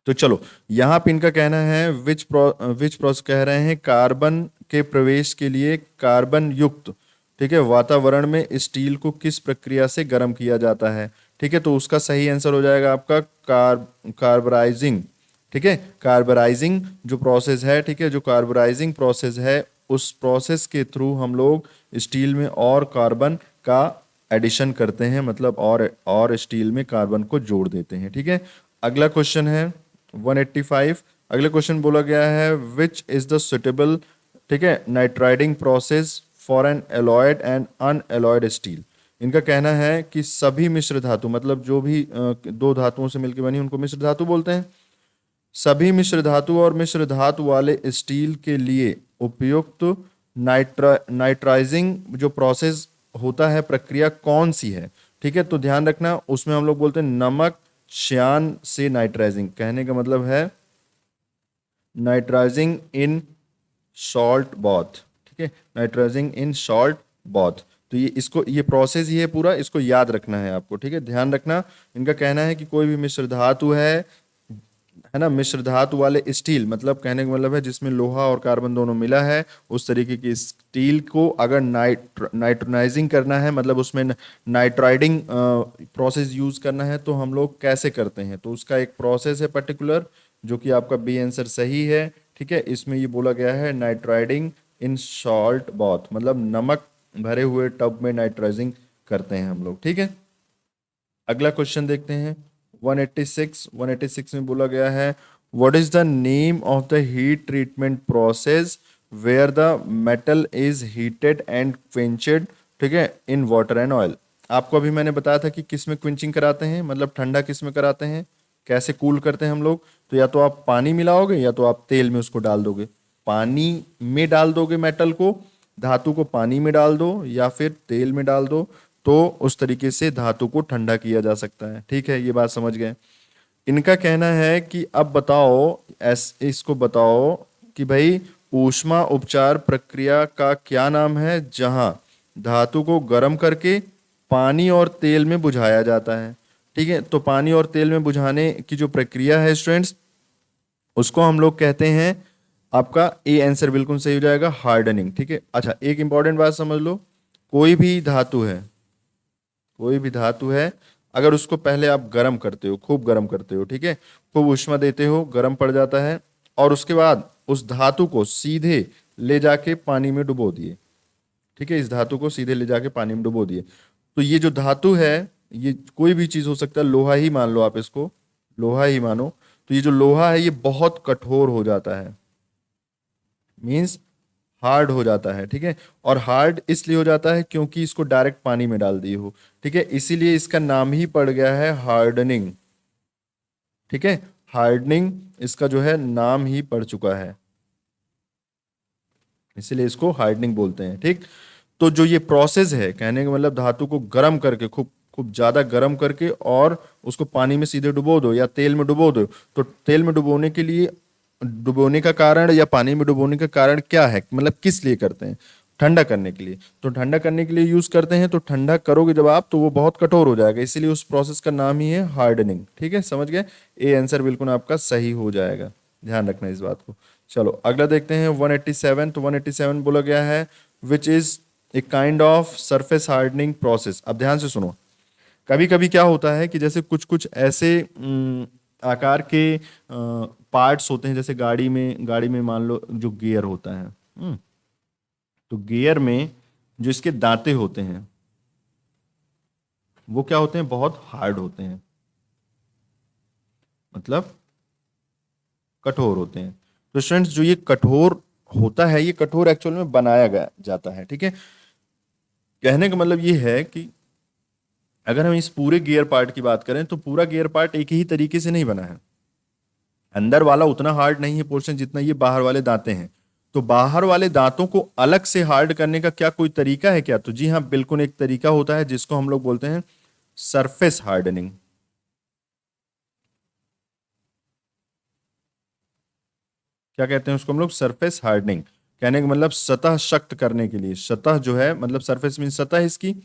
तो चलो यहाँ पे इनका कहना है विच प्रोसेस, कह रहे हैं कार्बन के प्रवेश के लिए कार्बन युक्त, ठीक है, वातावरण में स्टील को किस प्रक्रिया से गर्म किया जाता है, ठीक है। तो उसका सही आंसर हो जाएगा आपका कार्बराइजिंग, ठीक है, कार्बराइजिंग जो प्रोसेस है, ठीक है, जो कार्बराइजिंग प्रोसेस है, उस प्रोसेस के थ्रू हम लोग स्टील में और कार्बन का एडिशन करते हैं, मतलब और स्टील में कार्बन को जोड़ देते हैं, ठीक है। अगला क्वेश्चन है 185। अगले क्वेश्चन बोला गया है विच इज द सुटेबल, ठीक है, nitriding process for an alloyed and unalloyed steel. इनका कहना है कि सभी मिश्र धातु, मतलब जो भी दो धातुओं से मिलकर बनी उनको मिश्र धातु बोलते हैं। सभी मिश्र धातु और मिश्र धातु वाले स्टील के लिए उपयुक्त नाइट्राइजिंग जो प्रोसेस होता है, प्रक्रिया कौन सी है, ठीक है। तो ध्यान रखना उसमें हम लोग बोलते हैं नमक श्यान से नाइट्राइजिंग। कहने का मतलब है नाइट्राइजिंग इन सॉल्ट बॉथ, ठीक है, नाइट्राइजिंग इन सॉल्ट बॉथ। तो ये इसको, ये प्रोसेस ही है पूरा, इसको याद रखना है आपको, ठीक है, ध्यान रखना। इनका कहना है कि कोई भी मिश्र धातु है ना, मिश्र धातु वाले स्टील, मतलब कहने का मतलब है जिसमें लोहा और कार्बन दोनों मिला है, उस तरीके की स्टील को अगर नाइट्रोनाइजिंग करना है, मतलब उसमें नाइट्राइडिंग प्रोसेस यूज करना है, तो हम लोग कैसे करते हैं। तो उसका एक प्रोसेस है पर्टिकुलर, जो कि आपका बी आंसर सही है, ठीक है। इसमें ये बोला गया है नाइट्राइडिंग इन सॉल्ट बॉथ, मतलब नमक भरे हुए टब में नाइट्राइजिंग करते हैं हम लोग, ठीक है। अगला क्वेश्चन देखते हैं 186 में बोला गया है what is the name of the heat treatment process where the metal is heated and quenched, ठीक है, इन वाटर एंड ऑयल। आपको अभी मैंने बताया था कि किस में क्विंचिंग कराते हैं, मतलब ठंडा किस में कराते हैं, कैसे कूल करते हैं हम लोग, तो या तो आप पानी मिलाओगे या तो आप तेल में उसको डाल दोगे। पानी में डाल दोगे मेटल को, धातु को पानी में डाल दो या फिर तेल में डाल दो, तो उस तरीके से धातु को ठंडा किया जा सकता है। ठीक है, ये बात समझ गए। इनका कहना है कि अब बताओ, इसको बताओ कि भाई ऊष्मा उपचार प्रक्रिया का क्या नाम है जहां धातु को गर्म करके पानी और तेल में बुझाया जाता है। ठीक है, तो पानी और तेल में बुझाने की जो प्रक्रिया है स्टूडेंट्स, उसको हम लोग कहते हैं, आपका ए आंसर बिल्कुल सही हो जाएगा, हार्डनिंग। ठीक है, अच्छा एक इंपॉर्टेंट बात समझ लो, कोई भी धातु है, कोई भी धातु है, अगर उसको पहले आप गर्म करते हो, खूब गर्म करते हो, ठीक है, खूब ऊष्मा देते हो, गर्म पड़ जाता है, और उसके बाद उस धातु को सीधे ले जाके पानी में डुबो दिए। ठीक है, इस धातु को सीधे ले जाके पानी में डुबो दिए, तो ये जो धातु है, ये कोई भी चीज हो सकता है, लोहा ही मान लो, आप इसको लोहा ही मानो, तो ये जो लोहा है ये बहुत कठोर हो जाता है, मीन्स हार्ड हो जाता है। ठीक है, और हार्ड इसलिए हो जाता है क्योंकि इसको डायरेक्ट पानी में डाल दिए हो। ठीक है, इसीलिए इसका नाम ही पड़ गया है हार्डनिंग। ठीक है, हार्डनिंग इसका जो है नाम ही पड़ चुका है, इसीलिए इसको हार्डनिंग बोलते हैं। ठीक, तो जो ये प्रोसेस है, कहने का मतलब धातु को गर्म करके, खूब खूब ज्यादा गर्म करके और उसको पानी में सीधे डुबो दो या तेल में डुबो दो, तो तेल में डुबोने के लिए, डुबोने का कारण या पानी में डुबोने का कारण क्या है, मतलब किस लिए करते हैं, ठंडा करने के लिए। तो ठंडा करने के लिए यूज करते हैं, तो ठंडा करोगे जब आप, तो वो बहुत कठोर हो जाएगा, इसीलिए उस प्रोसेस का नाम ही है हार्डनिंग। ठीक है, समझ गए, ए आंसर बिल्कुल आपका सही हो जाएगा, ध्यान रखना इस बात को। चलो अगला देखते हैं 187। तो 187 बोला गया है which is a kind of surface hardening process. अब ध्यान से सुनो, कभी कभी क्या होता है कि जैसे कुछ कुछ ऐसे आकार के पार्ट्स होते हैं, जैसे गाड़ी में मान लो जो गियर होता है, तो गियर में जो इसके दांते होते हैं वो क्या होते हैं, बहुत हार्ड होते हैं, मतलब कठोर होते हैं। तो स्टूडेंट्स जो ये कठोर होता है, ये कठोर एक्चुअल में बनाया गया जाता है। ठीक है, कहने का मतलब ये है कि अगर हम इस पूरे गियर पार्ट की बात करें, तो पूरा गियर पार्ट एक ही तरीके से नहीं बना है। अंदर वाला उतना हार्ड नहीं है पोर्शन जितना ये बाहर वाले दांते हैं। तो बाहर वाले दांतों को अलग से हार्ड करने का क्या कोई तरीका है क्या? तो जी हाँ, बिल्कुल एक तरीका होता है जिसको हम लोग बोलते हैं सरफेस हार्डनिंग। क्या कहते हैं उसको हम लोग? Surface hardening. कहने का मतलब सतह सख्त करने के लिए, सतह जो है मतलब सरफेस मीन सतह, इसकी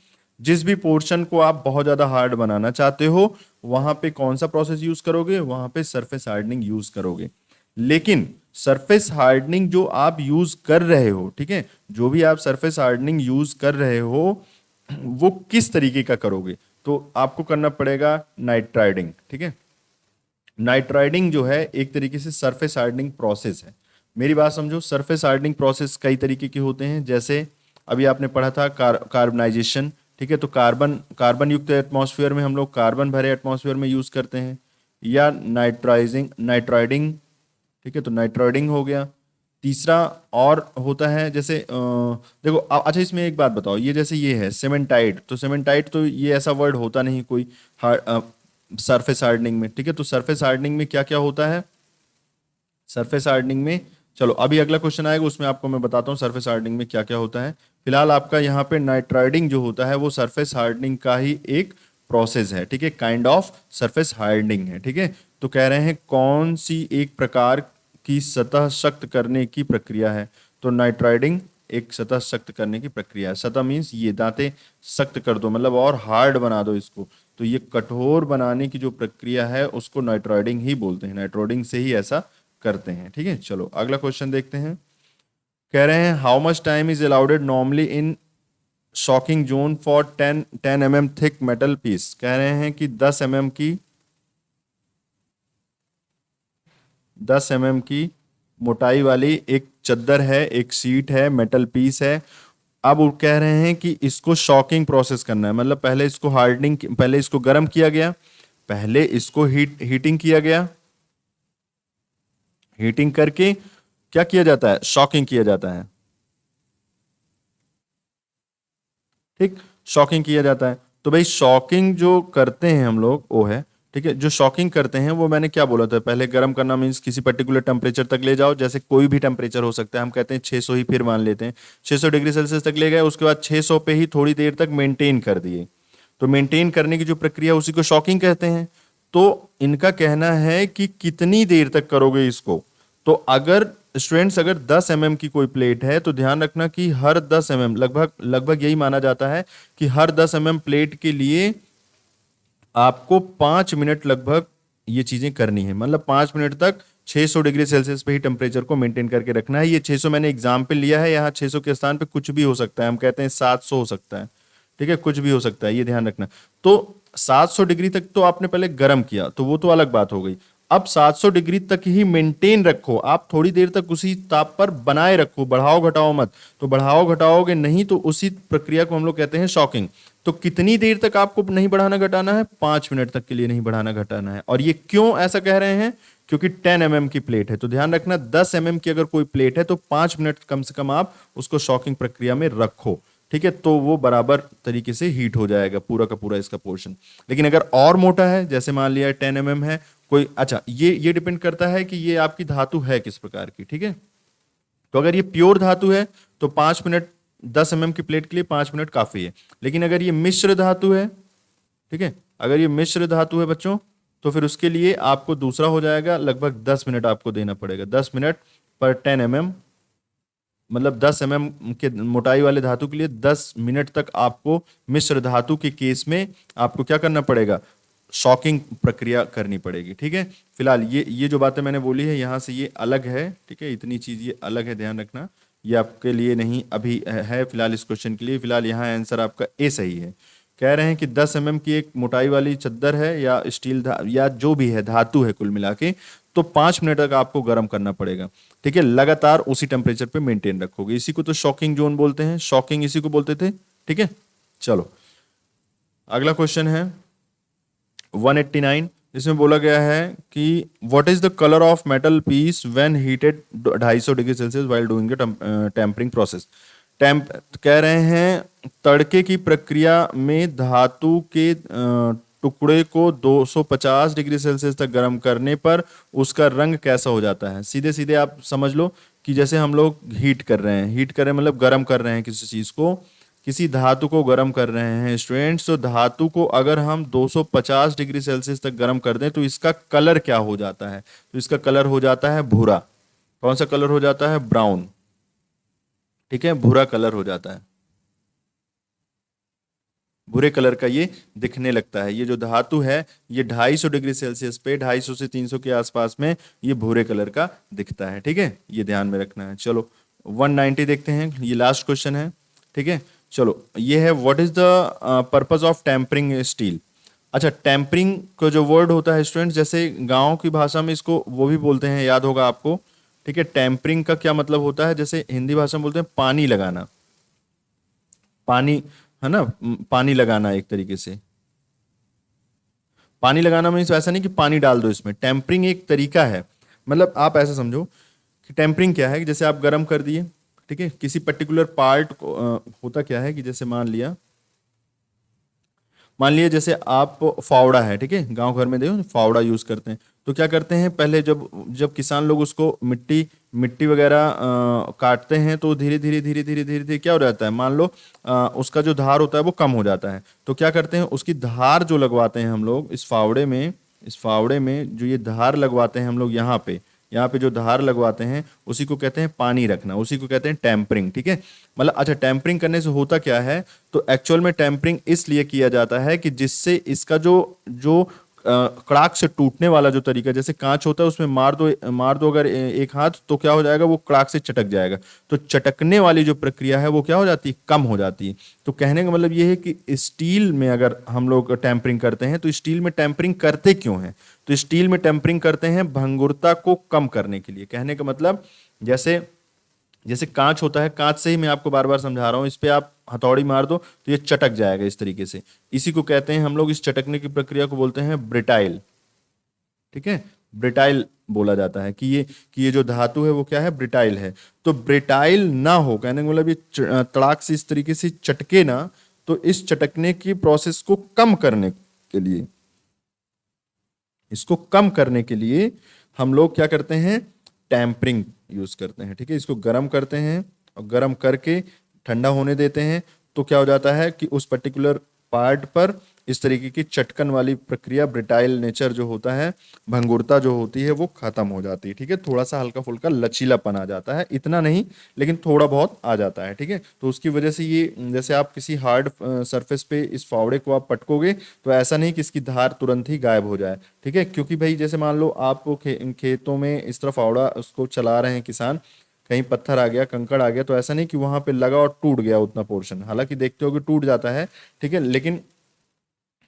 जिस भी पोर्शन को आप बहुत ज्यादा हार्ड बनाना चाहते हो, वहां पे कौन सा प्रोसेस यूज करोगे? वहां पे सरफेस हार्डनिंग यूज करोगे। लेकिन सरफेस हार्डनिंग जो आप यूज कर रहे हो, ठीक है, जो भी आप सरफेस हार्डनिंग यूज कर रहे हो, वो किस तरीके का करोगे? तो आपको करना पड़ेगा नाइट्राइडिंग। ठीक है, नाइट्राइडिंग जो है एक तरीके से सरफेस हार्डनिंग प्रोसेस है। मेरी बात समझो, सरफेस हार्डनिंग प्रोसेस कई तरीके के होते हैं, जैसे अभी आपने पढ़ा था कार्बनाइजेशन। ठीक है, तो कार्बन कार्बन युक्त एटमॉस्फेयर में हम लोग कार्बन भरे एटमॉस्फेयर में यूज करते हैं, या नाइट्राइडिंग। ठीक है, तो नाइट्राइडिंग हो गया। तीसरा और होता है जैसे देखो अच्छा इसमें एक बात बताओ, ये जैसे ये है सीमेंटाइट, तो सीमेंटाइट तो ये ऐसा वर्ड होता नहीं कोई सरफेस हार्डनिंग में। ठीक है, तो सरफेस हार्डनिंग में क्या क्या होता है? सरफेस हार्डनिंग में, चलो अभी अगला क्वेश्चन आएगा उसमें आपको मैं बताता हूँ सरफेस हार्डनिंग में क्या क्या होता है। फिलहाल आपका यहाँ पे नाइट्राइडिंग जो होता है वो सरफेस हार्डनिंग का ही एक प्रोसेस है। ठीक है, काइंड ऑफ सरफेस हार्डनिंग है। ठीक है, तो कह रहे हैं कौन सी एक प्रकार की सतह सख्त करने की प्रक्रिया है? तो नाइट्राइडिंग एक सतह सख्त करने की प्रक्रिया है। सतह मीन्स ये दांते सख्त कर दो, मतलब और हार्ड बना दो इसको, तो ये कठोर बनाने की जो प्रक्रिया है उसको नाइट्राइडिंग ही बोलते हैं, नाइट्राइडिंग से ही ऐसा करते हैं। ठीक है, चलो अगला क्वेश्चन देखते हैं। कह रहे हैं how much time is allowed normally in soaking zone for 10 mm thick metal piece. कह रहे हैं कि 10 mm की मोटाई वाली एक चद्दर है, एक सीट है, मेटल पीस है। अब वो कह रहे हैं कि इसको शॉकिंग प्रोसेस करना है, मतलब पहले इसको हार्डनिंग, पहले इसको गर्म किया गया, पहले इसको हीटिंग किया गया, हीटिंग करके क्या किया जाता है? शॉकिंग किया जाता है। ठीक, शॉकिंग किया जाता है। तो भाई शॉकिंग जो करते हैं हम लोग वो है, ठीक है। जो शॉकिंग करते हैं वो मैंने क्या बोला था पहले, गर्म करना मीन्स किसी पर्टिकुलर टेम्परेचर तक ले जाओ, जैसे कोई भी टेम्परेचर हो सकता है, हम कहते हैं 600 ही फिर मान लेते हैं, 600 डिग्री सेल्सियस तक ले गए, उसके बाद 600 पे ही थोड़ी देर तक मेंटेन कर दिए, तो मेंटेन करने की जो प्रक्रिया उसी को शॉकिंग कहते हैं। तो इनका कहना है कि कितनी देर तक करोगे इसको। तो अगर स्टूडेंट्स अगर 10 की कोई प्लेट है तो ध्यान रखना कि हर 10 लगभग लगभग यही माना जाता है कि हर 10 प्लेट के लिए आपको 5 मिनट लगभग ये चीजें करनी है, मतलब 5 मिनट तक 600 डिग्री सेल्सियस पे ही टेम्परेचर को मेंटेन करके रखना है। ये 600 मैंने एग्जाम्पल लिया है, यहाँ 600 के स्थान पे कुछ भी हो सकता है, हम कहते हैं 700 हो सकता है, ठीक है, कुछ भी हो सकता है, ये ध्यान रखना। तो 700 डिग्री तक तो आपने पहले गर्म किया, तो वो तो अलग बात हो गई। अब 700 डिग्री तक ही मेंटेन रखो, आप थोड़ी देर तक उसी ताप पर बनाए रखो, बढ़ाओ घटाओ मत। तो बढ़ाओ घटाओगे नहीं तो उसी प्रक्रिया को हम लोग कहते हैं शॉकिंग। तो कितनी देर तक आपको नहीं बढ़ाना घटाना है? 5 मिनट तक के लिए नहीं बढ़ाना घटाना है। और ये क्यों ऐसा कह रहे हैं? क्योंकि 10 की प्लेट है, तो ध्यान रखना 10 की अगर कोई प्लेट है तो 5 मिनट कम से कम आप उसको शॉकिंग प्रक्रिया में रखो, ठीक है, तो वो बराबर तरीके से हीट हो जाएगा पूरा का पूरा इसका पोर्शन। लेकिन अगर और मोटा है, जैसे मान लिया 10 है कोई, अच्छा ये डिपेंड करता है कि ये आपकी धातु है किस प्रकार की, ठीक है। तो अगर ये प्योर धातु है तो 5 मिनट 10 की प्लेट के लिए 5 मिनट काफी है। लेकिन अगर ये मिश्र धातु है, ठीक है, अगर ये मिश्र धातु है बच्चों, तो फिर उसके लिए आपको दूसरा हो जाएगा, लगभग 10 मिनट आपको देना पड़ेगा। 10 मिनट पर 10 मतलब 10 के मोटाई वाले धातु के लिए 10 मिनट तक आपको मिश्र धातु के केस में आपको क्या करना पड़ेगा? शॉकिंग प्रक्रिया करनी पड़ेगी, ठीक है। फिलहाल ये जो बातें मैंने बोली है यहाँ से ये अलग है, ठीक है, इतनी चीज ये अलग है, ध्यान रखना, ये आपके लिए नहीं अभी है फिलहाल इस क्वेश्चन के लिए। फिलहाल यहाँ आंसर आपका ए सही है। कह रहे हैं कि 10 की एक मोटाई वाली चद्दर है या स्टील या जो भी है धातु है कुल मिला के, तो 5 मिनट तक आपको गर्म करना पड़ेगा, ठीक है, लगातार उसी टेम्परेचर पे मेंटेन रखोगे। इसी को तो शॉकिंग जोन बोलते हैं, शॉकिंग इसी को बोलते थे, ठीक है। चलो अगला क्वेश्चन है 189। इसमें बोला गया है कि what is the colour of metal piece when heated 250 degree celsius while doing the tempering process. Temp कह रहे हैं तड़के की प्रक्रिया में धातु के टुकड़े को 250 डिग्री सेल्सियस तक गर्म करने पर उसका रंग कैसा हो जाता है। सीधे सीधे आप समझ लो कि जैसे हम लोग हीट कर रहे हैं, हीट कर रहे हैं मतलब गर्म कर रहे हैं किसी चीज को, किसी धातु को गर्म कर रहे हैं स्टूडेंट्स। तो धातु को अगर हम 250 डिग्री सेल्सियस तक गर्म कर दें तो इसका कलर क्या हो जाता है? तो इसका कलर हो जाता है भूरा। कौन सा कलर हो जाता है? ब्राउन, ठीक है, भूरा कलर हो जाता है, भूरे कलर का ये दिखने लगता है। ये जो धातु है ये 250 डिग्री सेल्सियस पे 250 से 300 के आसपास में ये भूरे कलर का दिखता है, ठीक है, ये ध्यान में रखना है। चलो 190 देखते हैं, ये लास्ट क्वेश्चन है, ठीक है। चलो ये है what is the purpose of tempering steel. अच्छा, टेम्परिंग का जो वर्ड होता है स्टूडेंट, जैसे गांव की भाषा में इसको वो भी बोलते हैं, याद होगा आपको, ठीक है। टेम्परिंग का क्या मतलब होता है? जैसे हिंदी भाषा में बोलते हैं पानी लगाना, पानी, है ना, पानी लगाना एक तरीके से। पानी लगाना मीन्स ऐसा नहीं कि पानी डाल दो इसमें, टेम्परिंग एक तरीका है। मतलब आप ऐसा समझो कि टेम्परिंग क्या है कि जैसे आप गर्म कर दिए, ठीक है, किसी पर्टिकुलर पार्ट को होता क्या है कि जैसे मान लिया जैसे आप फावड़ा है, ठीक है, गांव घर में देखो फावड़ा यूज करते हैं। तो क्या करते हैं पहले, जब जब किसान लोग उसको मिट्टी मिट्टी वगैरह काटते हैं तो धीरे धीरे धीरे धीरे धीरे धीरे क्या हो जाता है, मान लो उसका जो धार होता है वो कम हो जाता है। तो क्या करते हैं उसकी धार जो लगवाते हैं हम लोग इस फावड़े में जो ये धार लगवाते हैं हम लोग यहाँ पे जो धार लगवाते हैं उसी को कहते हैं पानी रखना, उसी को कहते हैं टेम्परिंग, ठीक है। मतलब अच्छा, टेम्परिंग करने से होता क्या है? तो एक्चुअल में टेम्परिंग इसलिए किया जाता है कि जिससे इसका जो जो कड़ाक से टूटने वाला जो तरीका, जैसे कांच होता है उसमें मार दो अगर एक हाथ तो क्या हो जाएगा, वो कड़ाक से चटक जाएगा। तो चटकने वाली जो प्रक्रिया है वो क्या हो जाती है, कम हो जाती है। तो कहने का मतलब ये है कि स्टील में अगर हम लोग टेम्परिंग करते हैं तो स्टील में टेम्परिंग करते क्यों हैं? तो स्टील में टेम्परिंग करते हैं भंगुरता को कम करने के लिए। कहने का मतलब जैसे जैसे कांच होता है, कांच से ही मैं आपको बार बार समझा रहा हूं, इस पे आप हथौड़ी मार दो तो ये चटक जाएगा इस तरीके से। इसी को कहते हैं हम लोग, इस चटकने की प्रक्रिया को बोलते हैं ब्रिटाइल, ठीक है, ब्रिटाइल बोला जाता है कि ये जो धातु है वो क्या है, ब्रिटाइल है। तो ब्रिटाइल ना हो, कहने का मतलब ये तड़ाक से इस तरीके से चटके ना, तो इस चटकने की प्रोसेस को कम करने के लिए इसको कम करने के लिए हम लोग क्या करते हैं, टैम्परिंग यूज करते हैं। ठीक है, इसको गर्म करते हैं और गर्म करके ठंडा होने देते हैं। तो क्या हो जाता है कि उस पर्टिकुलर पार्ट पर इस तरीके की चटकन वाली प्रक्रिया, ब्रिटाइल नेचर जो होता है, भंगुरता जो होती है, वो खत्म हो जाती है। ठीक है, थोड़ा सा हल्का फुल्का लचीलापन आ जाता है, इतना नहीं लेकिन थोड़ा बहुत आ जाता है। ठीक है, तो उसकी वजह से ये, जैसे आप किसी हार्ड सरफेस पे इस फावड़े को आप पटकोगे तो ऐसा नहीं कि इसकी धार तुरंत ही गायब हो जाए। ठीक है, क्योंकि भाई जैसे मान लो आप खेतों में इस तरह फावड़ा उसको चला रहे हैं किसान, कहीं पत्थर आ गया, कंकड़ आ गया, तो ऐसा नहीं कि वहां पे लगा और टूट गया उतना पोर्शन, हालांकि देखते हो कि टूट जाता है। ठीक है, लेकिन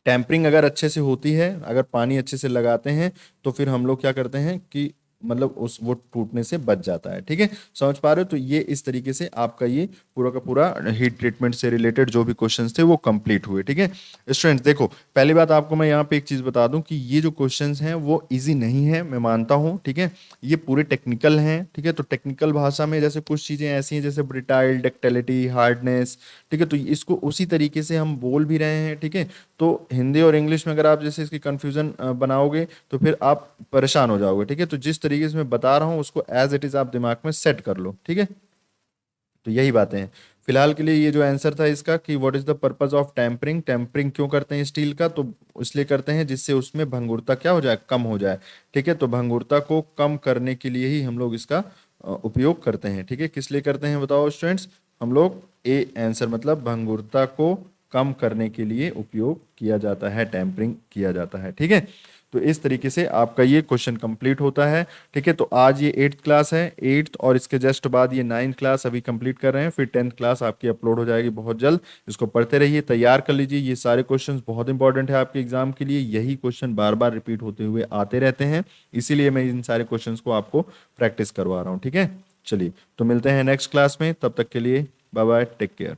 टैम्परिंग अगर अच्छे से होती है, अगर पानी अच्छे से लगाते हैं, तो फिर हम लोग क्या करते हैं कि मतलब उस वो टूटने से बच जाता है। ठीक है, समझ पा रहे हो? तो ये इस तरीके से आपका ये पूरा का पूरा हीट ट्रीटमेंट से रिलेटेड जो भी क्वेश्चंस थे वो कंप्लीट हुए। ठीक है स्टूडेंट्स, देखो पहली बात आपको मैं यहाँ पे एक चीज बता दूं कि ये जो क्वेश्चंस हैं वो इजी नहीं है, मैं मानता हूँ। ठीक है, ये पूरे टेक्निकल हैं। ठीक है, तो टेक्निकल भाषा में जैसे कुछ चीजें ऐसी हैं जैसे ब्रिटाइल, डक्टिलिटी, हार्डनेस, ठीक है, तो इसको उसी तरीके से हम बोल भी रहे हैं। ठीक है, तो हिंदी और इंग्लिश में अगर आप जैसे इसकी कंफ्यूजन बनाओगे तो फिर आप परेशान हो जाओगे। ठीक है, तो जिस तरीके से मैं बता रहा हूँ उसको एज इट इज आप दिमाग में सेट कर लो। ठीक है, तो यही बातें हैं। फिलहाल के लिए ये जो आंसर था इसका कि what is the purpose of tempering, tempering क्यों करते हैं स्टील का, तो इसलिए करते हैं जिससे उसमें भंगुरता क्या हो जाए, कम हो जाए। ठीक है, तो भंगुरता को कम करने के लिए ही हम लोग इसका उपयोग करते हैं। ठीक है, किस लिए करते हैं बताओ स्टूडेंट्स? हम लोग ए आंसर मतलब भंगुरता को कम करने के लिए उपयोग किया जाता है, टेम्परिंग किया जाता है। ठीक है, तो इस तरीके से आपका ये क्वेश्चन कंप्लीट होता है। ठीक है, तो आज ये 8th क्लास है, 8th, और इसके जस्ट बाद ये 9th क्लास अभी कंप्लीट कर रहे हैं, फिर 10th क्लास आपकी अपलोड हो जाएगी बहुत जल्द। इसको पढ़ते रहिए, तैयार कर लीजिए, ये सारे क्वेश्चंस बहुत इंपॉर्टेंट है आपके एग्जाम के लिए। यही क्वेश्चन बार बार रिपीट होते हुए आते रहते हैं, इसीलिए मैं इन सारे क्वेश्चंस को आपको प्रैक्टिस करवा रहा हूँ। ठीक है, चलिए तो मिलते हैं नेक्स्ट क्लास में, तब तक के लिए बाय बाय, टेक केयर।